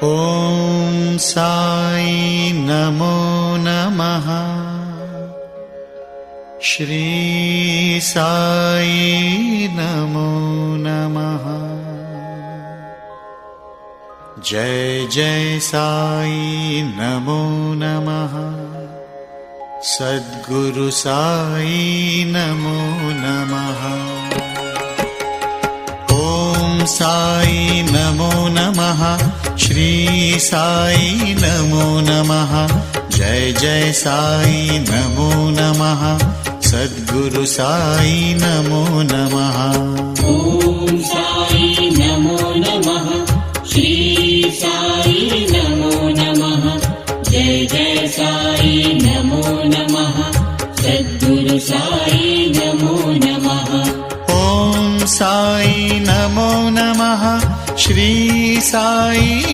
ॐ साई नमो नमः। श्री साई नमो नमः। जय जय साई नमो नमः। सद्गुरु साई नमो नमः। ॐ साई नमो नमः। श्री साई नमो नमः। जय जय साई नमो नमः। सद्गुरु साई नमो नमः। ॐ साई नमो नमः। श्री साई नमो नमः। जय जय साई नमो नमः। सद्गुरु साई नमो नमः। ॐ साई नमो नमः। श्री साई